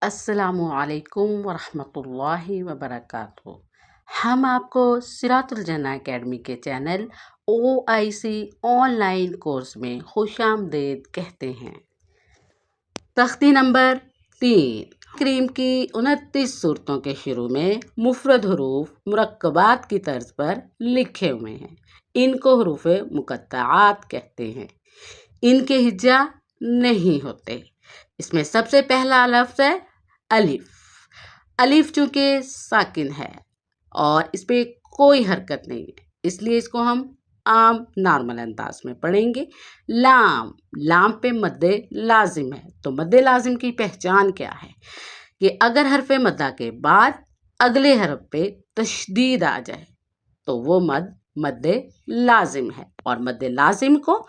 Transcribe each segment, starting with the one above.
अस्सलामुअलैकुम वरहमतुल्लाहि वबरकातुहू। हम आपको सिरातुल जन्ना एकेडमी के चैनल OIC ऑनलाइन कोर्स में खुशामदीद कहते हैं। तख्ती नंबर 3 करीम की 29 सूरतों के शुरू में मुफरद हरूफ मुरक्कबात की तर्ज पर लिखे हुए हैं। इनको हरूफ मुकत्तआत कहते हैं। इनके हिज्जा नहीं होते। इसमें सबसे पहला लफ्ज़ है अलिफ। अलिफ चूँकि साकिन है और इस पे कोई हरकत नहीं है, इसलिए इसको हम आम नॉर्मल अंदाज में पढ़ेंगे। लाम, लाम पे मद्दे लाजिम है, तो मद्दे लाजिम की पहचान क्या है कि अगर हरफ मद्दा के बाद अगले हरफ पे तशदीद आ जाए तो वो मद्दे लाजिम है, और मद्दे लाजिम को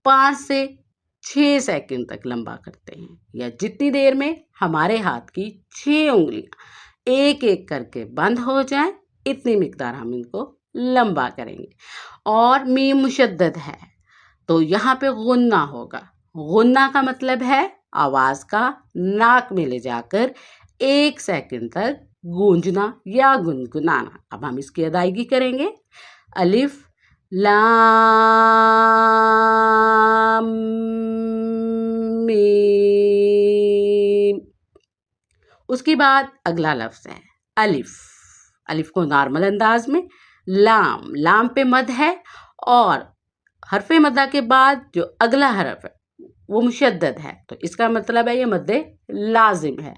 5 से 6 सेकंड तक लंबा करते हैं, या जितनी देर में हमारे हाथ की 6 उंगलियां एक एक करके बंद हो जाएं, इतनी मिकदार हम इनको लंबा करेंगे। और मीम मुशद्दद है तो यहाँ पे गुन्ना होगा। गुन्ना का मतलब है आवाज का नाक में ले जाकर 1 सेकंड तक गूंजना या गुनगुनाना। अब हम इसकी अदायगी करेंगे। अलिफ लाम मीम। उसके बाद अगला लफ्ज है अलिफ। अलिफ को नॉर्मल अंदाज में लाम, लाम पे मद है और हरफ मद्दा के बाद जो अगला हरफ है वो मुशद्दद है, तो इसका मतलब है ये मद्दे लाजिम है,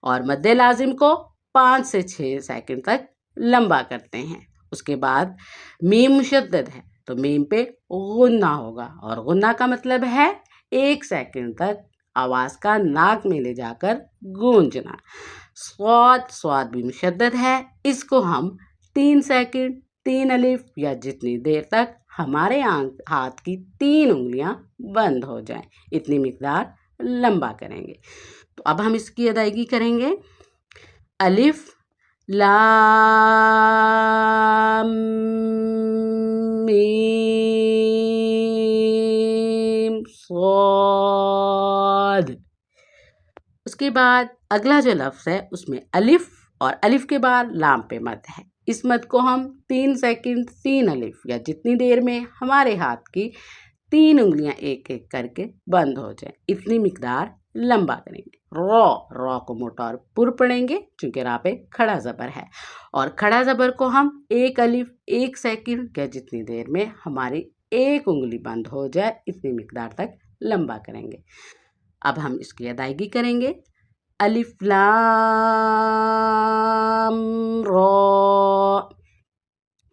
और मद्दे लाजिम को 5 से 6 सेकंड तक लंबा करते हैं। उसके बाद मीम मुशद्दद है तो मीम पे गुन्ना होगा, और गुन्ना का मतलब है 1 सेकंड तक आवाज का नाक में ले जाकर गूंजना। स्वाद, स्वाद भी मुशद्दद है, इसको हम 3 सेकंड 3 अलिफ या जितनी देर तक हमारे हाथ की 3 उंगलियां बंद हो जाएं, इतनी मिकदार लंबा करेंगे। तो अब हम इसकी अदायगी करेंगे। अलिफ लाम मीम स्वाद। उसके बाद अगला जो लफ्ज़ है उसमें अलिफ और अलिफ के बाद लाम पे मद है। इस मद को हम 3 सेकंड 3 अलिफ या जितनी देर में हमारे हाथ की 3 उंगलियां एक एक करके बंद हो जाए, इतनी मिकदार लंबा करेंगे। रॉ, रॉ को मोटा और पुर पढ़ेंगे क्योंकि रा पे खड़ा ज़बर है, और खड़ा ज़बर को हम 1 अलिफ 1 सेकंड या जितनी देर में हमारी 1 उंगली बंद हो जाए, इतनी मिकदार तक लंबा करेंगे। अब हम इसकी अदायगी करेंगे। अलिफ लाम रॉ।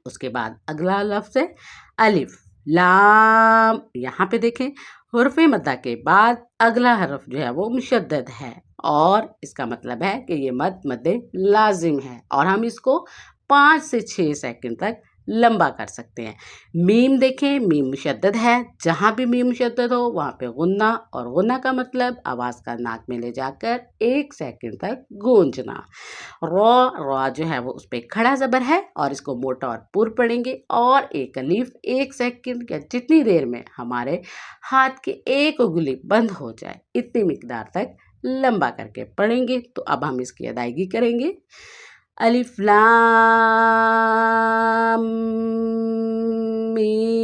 उसके बाद अगला लफ्ज़ है अलिफ लाम। यहाँ पे देखें हुर्फ़ मद्दा के बाद अगला हरफ जो है वो मुशद्दद है, और इसका मतलब है कि ये मद्दे लाजिम है, और हम इसको 5 से 6 सेकंड तक लंबा कर सकते हैं। मीम देखें, मीम मुशद्दद है, जहाँ भी मीम मुशद्दद हो वहाँ पे गुन्ना, और गुन्ना का मतलब आवाज़ का नाक में ले जाकर 1 सेकंड तक गूंजना। रॉ, रॉ जो है वो उस पर खड़ा ज़बर है, और इसको मोटा और पुर पढ़ेंगे, और 1 अलिफ 1 सेकंड या जितनी देर में हमारे हाथ की 1 उंगली बंद हो जाए, इतनी मिकदार तक लंबा करके पढ़ेंगे। तो अब हम इसकी अदायगी करेंगे। अलिफ लाम मीम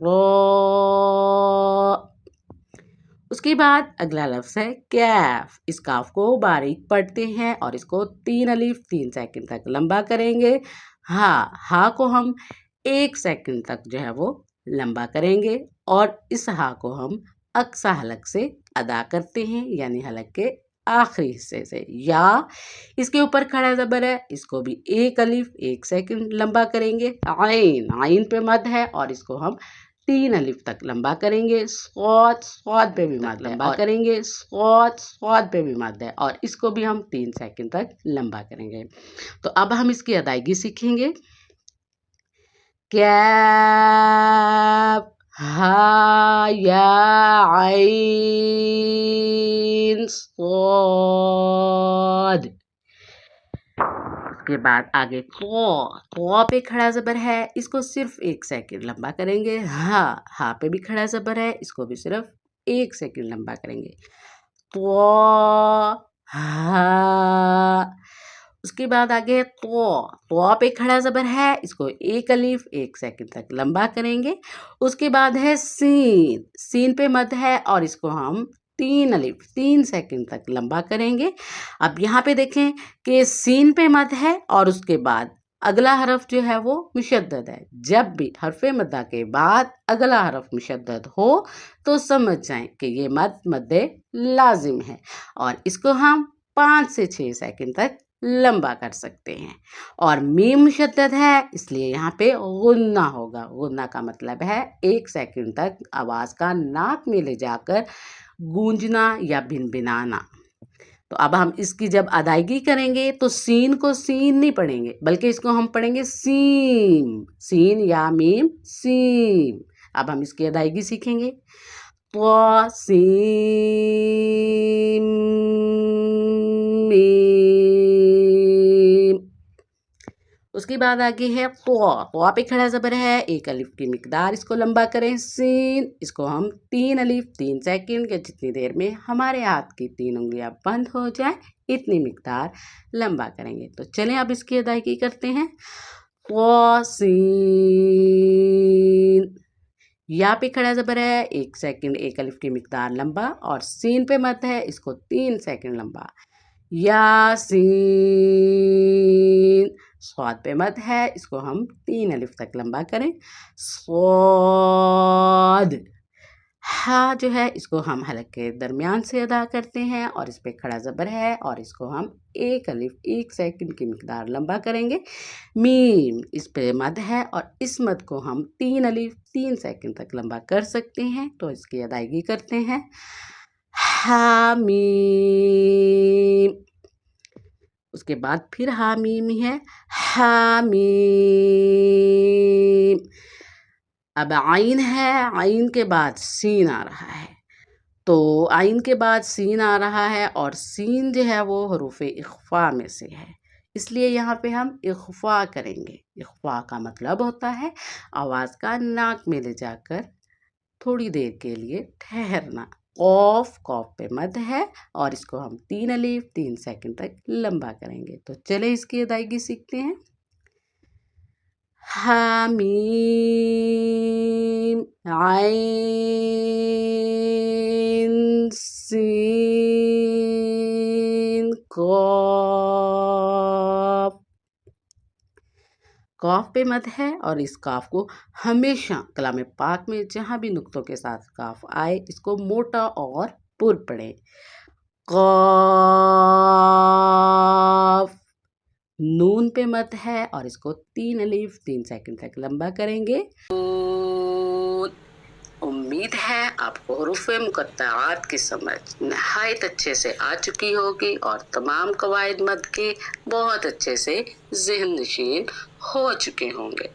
रॉ। उसके बाद अगला लफ्ज़ है कैफ। इस काफ को बारीक पढ़ते हैं और इसको 3 अलिफ 3 सेकंड तक लंबा करेंगे। हाँ, हाँ को हम 1 सेकंड तक जो है वो लंबा करेंगे, और इस हाँ को हम अक्सा हलक से अदा करते हैं, यानी हलक के आखिरी हिस्से से। या इसके ऊपर खड़ा ज़बर है, इसको भी 1 अलिफ 1 सेकंड लंबा करेंगे। आइन, आइन पे मद है और इसको हम 3 अलिफ तक लंबा करेंगे। स्वाद, स्वाद पे भी मद लंबा करेंगे। स्वाद, स्वाद पे भी मद है, और इसको भी हम 3 सेकंड तक लंबा करेंगे। तो अब हम इसकी अदायगी सीखेंगे। कैफ हा या आइन स्वाद। उसके बाद आगे क़ौ पे खड़ा ज़बर है, इसको सिर्फ 1 सेकंड लंबा करेंगे। हा, हा पे भी खड़ा ज़बर है, इसको भी सिर्फ 1 सेकंड लंबा करेंगे। त्वा, हा। उसके बाद आगे तो पे खड़ा ज़बर है, इसको एक अलिफ 1 सेकंड तक लंबा करेंगे। उसके बाद है सीन पे मद है और इसको हम 3 अलिफ 3 सेकंड तक लंबा करेंगे। अब यहाँ पे देखें कि सीन पे मद है और उसके बाद अगला हरफ जो है वो मुशद्दद है। जब भी हरफ मद्दा के बाद अगला हरफ मुशद्दद हो तो समझ जाएं कि ये मद मद्दे लाजिम है और इसको हम 5 से 6 सेकंड तक लंबा कर सकते हैं। और मीम मुशद्दद है इसलिए यहाँ पे गुन्ना होगा। गुन्ना का मतलब है 1 सेकंड तक आवाज़ का नाक में ले जाकर गूंजना या भिनभिनाना। तो अब हम इसकी जब अदायगी करेंगे तो सीन को सीन नहीं पढ़ेंगे बल्कि इसको हम पढ़ेंगे सीम, सीन या मीम सीम। अब हम इसकी अदायगी सीखेंगे। तो सीम मीम। उसके बाद आगे है तो पे खड़ा ज़बर है, एक अलिफ की मिकदार इसको लंबा करें। सीन, इसको हम 3 अलिफ 3 सेकंड के जितनी देर में हमारे हाथ की 3 उंगलियां बंद हो जाए इतनी मिकदार लंबा करेंगे। तो चलें अब इसकी अदायगी करते हैं। तो सीन, या पे खड़ा ज़बर है, 1 सेकंड 1 अलिफ की मिकदार लंबा और सीन पे मद है इसको 3 सेकंड लंबा। यासीन, स्वाद पे मद है इसको हम 3 अलिफ तक लंबा करें। स्वाद, हा जो है इसको हम हलक के दरमियान से अदा करते हैं और इस पे खड़ा ज़बर है और इसको हम 1 अलिफ 1 सेकंड की मिकदार लंबा करेंगे। मीम, इस पे मद है और इस मद को हम 3 अलिफ 3 सेकंड तक लंबा कर सकते हैं। तो इसकी अदायगी करते हैं। हामीम, उसके बाद फिर हामीम ही है। हामीम, अब आइन है, आइन के बाद सीन आ रहा है। तो आइन के बाद सीन आ रहा है और सीन जो है वो हरूफ इख्फा में से है, इसलिए यहाँ पे हम इख्फा करेंगे। इख्फा का मतलब होता है आवाज़ का नाक में ले जाकर थोड़ी देर के लिए ठहरना। कॉफ पे मद है और इसको हम 3 अलिफ 3 सेकंड तक लंबा करेंगे। तो चले इसकी अदायगी सीखते हैं। हामीम आइन सीन कॉफ। कॉफ पे मद है और इस काफ को हमेशा कलाम पाक में जहाँ भी नुक्तों के साथ काफ आए इसको मोटा और पुर पढ़े। कॉफ, नून पे मद है और इसको 3 अलिफ 3 सेकंड तक लंबा करेंगे। उम्मीद है आपको हुरूफ मुक़त्तआत की समझ नहायत अच्छे से आ चुकी होगी और तमाम कवायद मद के बहुत अच्छे से ज़हन नशीन हो चुके होंगे।